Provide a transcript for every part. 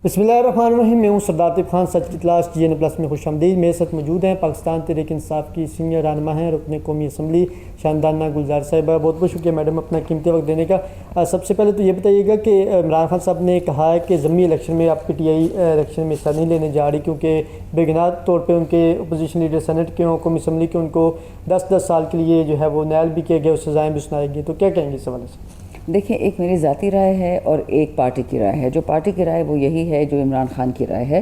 बिस्मिल्लाहिर्रहमानिर्रहीम। मैं हूँ सरदार आतिफ खान। सच की तलाश GN प्लस में खुश आमदीद। मेरे साथ मौजूद हैं पाकिस्तान तहरीक इंसाफ की सीनियर रहनुमा हैं रुकन कौमी असम्बली शानदाना गुलजार साहिबा। बहुत बहुत शुक्रिया मैडम अपना कीमती वक्त देने का। सबसे पहले तो ये बताइएगा कि इमरान खान साहब ने कहा है कि ज़मीनी इलेक्शन में आप PTI इलेक्शन में हिस्सा नहीं लेने जा रही, क्योंकि बेगुनाह तौर पर उनके अपोजिशन लीडर सेनेट के कौमी असम्बली के उनको 10-10 साल के लिए जो है वो नायल भी किए गए और सज़ाएँ भी सुनाई गई। तो क्या कहेंगे इस हवाले से? देखिए, एक मेरी ज़ाती राय है और एक पार्टी की राय है। जो पार्टी की राय वो यही है, जो इमरान खान की राय है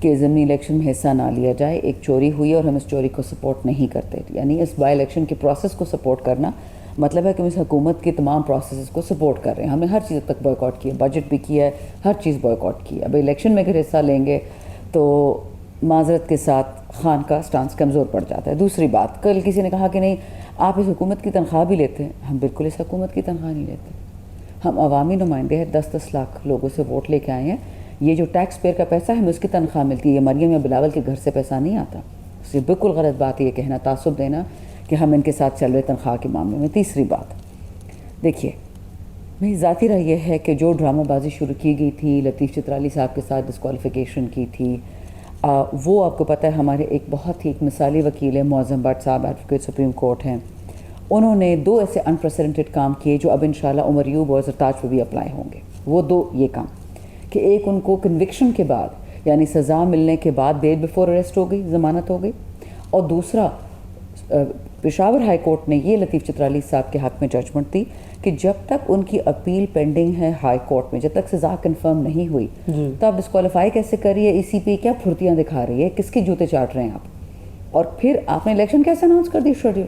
कि ज़मीनी इलेक्शन में हिस्सा ना लिया जाए। एक चोरी हुई और हम इस चोरी को सपोर्ट नहीं करते, यानी इस बाई इलेक्शन के प्रोसेस को सपोर्ट करना मतलब है कि हम इस हुकूमत की तमाम प्रोसेस को सपोर्ट कर रहे हैं। हमने हर चीज़ तक बॉयकॉट किया, बजट भी किया है, हर चीज़ बॉयकॉट की है। अब इलेक्शन में अगर हिस्सा लेंगे तो माजरत के साथ खान का स्टांस कमज़ोर पड़ जाता है। दूसरी बात, कल किसी ने कहा कि नहीं आप इस हुकूमत की तनख्वाह भी लेते हैं। हम बिल्कुल इस हुकूमत की तनख्वाह नहीं लेते। हम अवामी नुमाइंदे हैं, 10-10 लाख लोगों से वोट लेके आए हैं। ये जो टैक्स पेयर का पैसा है हमें उसकी तनख्वाह मिलती है। ये मरियम या बिलावल के घर से पैसा नहीं आता। इसलिए बिल्कुल गलत बात ये कहना, तासुब देना कि हम इनके साथ चल रहे तनख्वाह के मामले में। तीसरी बात, देखिए मेरी ज़ाती राय ये है कि जो ड्रामाबाजी शुरू की गई थी, लतीफ़ चित्राली साहब के साथ डिस्क्वालिफिकेशन की थी, वो आपको पता है हमारे एक बहुत ही एक मिसाली वकील है मुअज़्ज़म भट्ट साहब, एडवोकेट सुप्रीम कोर्ट हैं। उन्होंने 2 ऐसे अनप्रेसिडेंटेड काम किए जो अब इंशाल्लाह उमर यूब और ज़रताज पे भी अप्लाई होंगे। वो 2 ये काम कि एक उनको कन्विक्शन के बाद यानी सज़ा मिलने के बाद बेल बिफोर अरेस्ट हो गई, ज़मानत हो गई, और दूसरा पेशावर हाई कोर्ट ने ये लतीफ़ चित्राली साहब के हक़ में जजमेंट दी कि जब तक उनकी अपील पेंडिंग है हाई कोर्ट में, जब तक सज़ा कन्फर्म नहीं हुई तो आप डिस्क्वालीफाई कैसे करिए? ECP क्या फुर्तियाँ दिखा रही है, किसके जूते चाट रहे हैं आप? और फिर आपने इलेक्शन कैसे अनाउंस कर दी शेड्यूल?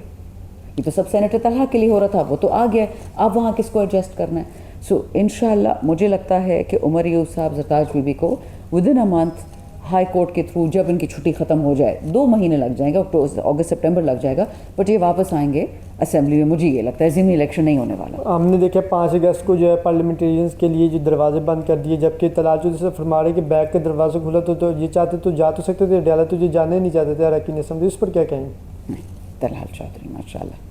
ये तो सब सेनेटर तलहा के लिए हो रहा था, वो तो आ गया। अब वहाँ किसको एडजस्ट करना है? सो इंशाल्लाह मुझे लगता है कि उमर यूब साहब, ज़रताज बीबी को within a month high court के थ्रू, जब इनकी छुट्टी ख़त्म हो जाए, 2 महीने लग जाएंगे, अगस्त सितंबर लग जाएगा, बट ये वापस आएंगे असेंबली में। मुझे ये लगता है ज़मीनी इलेक्शन नहीं होने वाला। हमने देखा 5 अगस्त को जो है पार्लियामेंटेरियंस के लिए जो दरवाजे बंद कर दिए, जबकि तलाल चौधरी से फरमा रहे कि बैग के दरवाजे खुला तो ये चाहते तो जा तो सकते थे, डाला तो ये जाने नहीं चाहते थे अरकान असम्बली। इस पर क्या कहेंगे? नहीं, तलाल चौधरी माशाल्लाह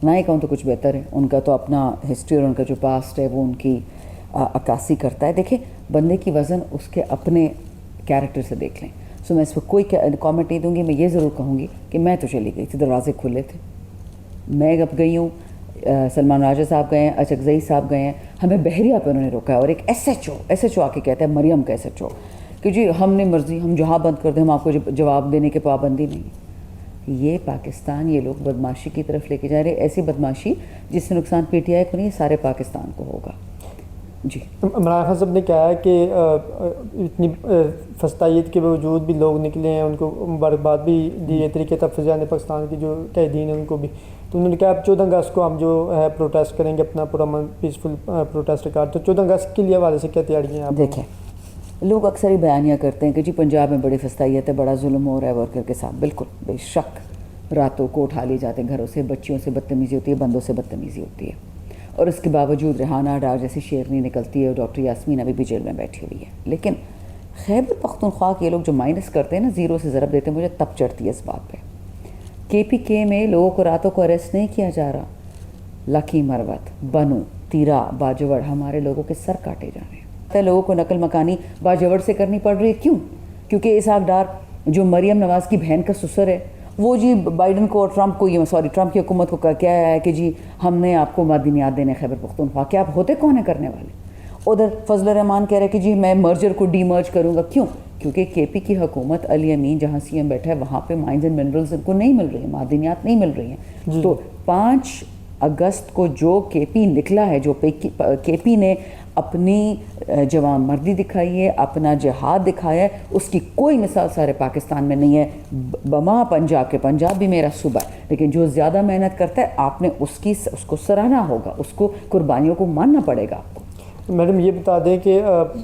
ना ही कहूँ तो कुछ बेहतर है। उनका तो अपना हिस्ट्री और उनका जो पास्ट है वो उनकी अक्कासी करता है। देखिए, बंदे की वज़न उसके अपने कैरेक्टर से देख लें। सो मैं इस पर कोई कमेंट नहीं दूंगी। मैं ये ज़रूर कहूँगी कि मैं तो चली गई थी, दरवाजे खुले थे, मैं अब गई हूँ, सलमान राजा साहब गए हैं, अचकज़ई साहब गए हैं, हमें बहरिया पे उन्होंने रोका है। और एक SHO आके कहता है, मरियम का SHO, कि जी हमने मर्ज़ी, हम जहाँ बंद कर दें, हम आपको जवाब देने की पाबंदी नहीं। ये पाकिस्तान ये लोग बदमाशी की तरफ लेके जा रहे हैं, ऐसी बदमाशी जिससे नुकसान PTI को नहीं, सारे पाकिस्तान को होगा। जी, इमरान खान साहब ने कहा है कि इतनी फस्तायत के बावजूद भी लोग निकले हैं, उनको मुबारकबाद भी दी है तरीके तफ़ज़ान पाकिस्तान के जो कैदीन हैं उनको भी। तो उन्होंने कहा अब 14 अगस्त को हम जो है प्रोटेस्ट करेंगे, अपना पूरा पीसफुल प्रोटेस्ट रिकॉर्ड। तो 14 अगस्त के लिए हवाले से क्या तैयारियाँ हैं आप? देखें, लोग अक्सर ही बयानियाँ करते हैं कि जी पंजाब में बड़ी फस्तायत है, बड़ा जुल्म हो रहा है वर्कर के साथ। बिल्कुल बेशक, रातों को उठा लिए जाते हैं घरों से, बच्चियों से बदतमीज़ी होती है, बंदों से बदतमीज़ी होती है, और इसके बावजूद रेहाना डार जैसी शेरनी निकलती है और डॉक्टर यास्मीन अभी भी जेल में बैठी हुई है। लेकिन खैबर पख्तूनख्वा के लोग जो माइनस करते हैं ना, ज़ीरो से ज़रब देते हैं, मुझे तब चढ़ती है इस बात पे। KPK में लोगों को रातों को अरेस्ट नहीं किया जा रहा। लकी, मरवत, बनू, तीरा, बाजवड़, हमारे लोगों के सर काटे जा रहे हैं। लोगों को नकल मकानी बाजवड़ से करनी पड़ रही है। क्यों? क्योंकि इसहाक डार जो मरियम नवाज़ की बहन का ससुर है, वो जी बाइडन को और ट्रंप की हुकूमत को क्या है कि जी हमने आपको मादनियात देने खैबर पख्तूनख्वा के। आप होते कौन है करने वाले? उधर फजल रहमान कह रहे हैं कि जी मैं मर्जर को डीमर्ज करूँगा। क्यों? क्योंकि KP की हुकूमत, अली अमीन जहाँ CM बैठा है, वहाँ पे माइंस एंड मिनरल्स इनको नहीं मिल रही है, मादनियात नहीं मिल रही हैं। तो 5 अगस्त को जो KP निकला है, जो KP ने अपनी जवान मर्दी दिखाई है, अपना जिहाद दिखाया है, उसकी कोई मिसाल सारे पाकिस्तान में नहीं है। बमा पंजाब के, पंजाब भी मेरा सूबा है, लेकिन जो ज़्यादा मेहनत करता है आपने उसको सराहना होगा, उसको कुर्बानियों को मानना पड़ेगा आपको। मैडम ये बता दें कि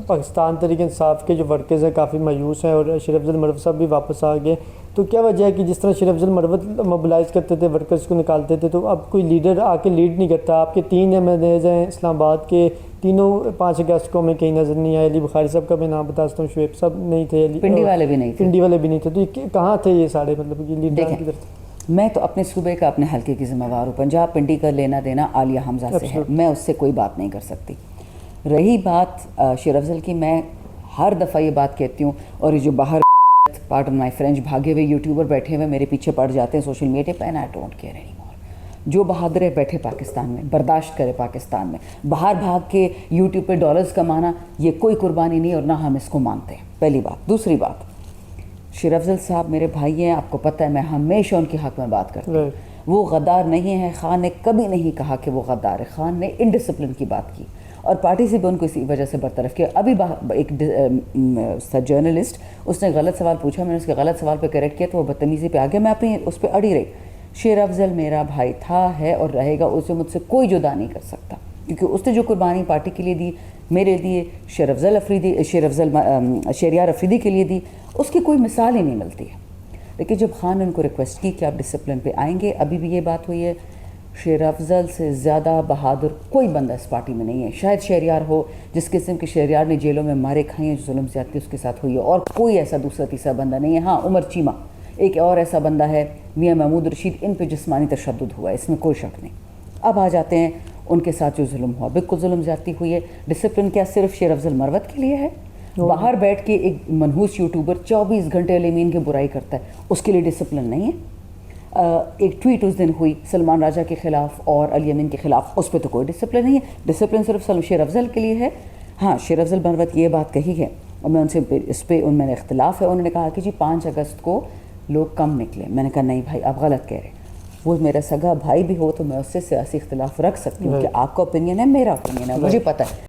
पाकिस्तान तहरीक इंसाफ के जो वर्कर्स हैं काफ़ी मायूस हैं और अशरफ जल मरवत साहब भी वापस आ गए। तो क्या वजह है कि जिस तरह अशरफ जल मरवत मोबिलाइज़ करते थे, वर्कर्स को निकालते थे, तो अब कोई लीडर आके लीड नहीं करता? आपके 3 MNAs हैं इस्लामाबाद के, तीनों 5 अगस्त को हमें कहीं नज़र नहीं आए। अली बुखारी साहब का मैं नाम बताता हूँ, शुएब साहब नहीं थे, पिंडी वाले भी नहीं थे। तो ये कहाँ थे ये सारे, मतलब कि लीडर की तरफ? मैं तो अपने सूबे का, अपने हल्के की जिम्मेवार हूँ। पंजाब पिंडी का लेना देना आलिया हमजा से है, मैं उससे कोई बात नहीं कर सकती। रही बात शेर अफजल की, मैं ہر دفعہ یہ بات کہتی ہوں. اور یہ جو باہر پارٹن مائی فرینچ بھاگے ہوئے یوٹیوبر بیٹھے ہوئے میرے پیچھے پڑ جاتے ہیں سوشل میڈیا پہ, I don't care any more. جو بہادر ہے بیٹھے پاکستان میں, برداشت کرے پاکستان میں. باہر بھاگ کے یوٹیوب پہ ڈالرز کمانا یہ کوئی قربانی نہیں, اور نہ ہم اس کو مانتے ہیں. پہلی بات. دوسری بات, شیر افضل صاحب میرے بھائی ہیں, آپ کو پتہ ہے میں ہمیشہ ان کے حق میں بات کرتی ہوں. وہ غدار نہیں ہے. خان نے کبھی نہیں کہا کہ وہ غدار ہے. خان نے انڈسپلن کی بات کی اور پارٹی سے بھی ان کو اسی وجہ سے برطرف کیا. ابھی ایک جرنلسٹ اس نے غلط سوال پوچھا, میں نے اس کے غلط سوال پہ کریکٹ کیا تو وہ بدتمیزی پہ آ گیا, میں اپنی اس پہ اڑی رہی. شیر افضل میرا بھائی تھا, ہے اور رہے گا. اسے مجھ سے کوئی جدا نہیں کر سکتا, کیونکہ اس نے جو قربانی پارٹی کے لیے دی, میرے لیے شہریار افریدی کے لیے دی, اس کی کوئی مثال ہی نہیں ملتی ہے. لیکن جب خان نے ان کو ریکویسٹ کی کہ آپ ڈسپلن پہ آئیں گے, ابھی بھی یہ بات ہوئی ہے, شیر افضل سے زیادہ بہادر کوئی بندہ اس پارٹی میں نہیں ہے. شاید شہریار ہو, جس قسم کے شہریار نے جیلوں میں مارے کھائے ہیں, جو ظلم زیادتی اس کے ساتھ ہوئی ہے, اور کوئی ایسا دوسرا تیسرا بندہ نہیں ہے. ہاں عمر چیمہ ایک اور ایسا بندہ ہے, میاں محمود رشید, ان پہ جسمانی تشدد ہوا ہے, اس میں کوئی شک نہیں. اب آ جاتے ہیں ان کے ساتھ جو ظلم ہوا, بالکل ظلم زیادتی ہوئی ہے. ڈسپلن کیا صرف شیر افضل مروت کے لیے ہے؟ باہر بیٹھ کے ایک منحوس یوٹیوبر 24 گھنٹے الیمین کی برائی کرتا ہے, اس کے لیے ڈسپلن نہیں ہے؟ ایک ٹویٹ اس دن ہوئی سلمان راجہ کے خلاف اور علی امین کے خلاف, اس پہ تو کوئی ڈسپلن نہیں ہے. ڈسپلن صرف شیر افضل کے لیے ہے. ہاں شیر افضل مروت یہ بات کہی ہے, اور میں ان سے اس پہ میں نے اختلاف ہے. انہوں نے کہا کہ جی 5 اگست کو لوگ کم نکلے. میں نے کہا نہیں بھائی آپ غلط کہہ رہے ہیں. وہ میرا سگا بھائی بھی ہو تو میں اس سے سیاسی اختلاف رکھ سکتی ہوں کہ آپ کا اوپینین ہے, میرا اوپینین ہے, مجھے پتہ ہے.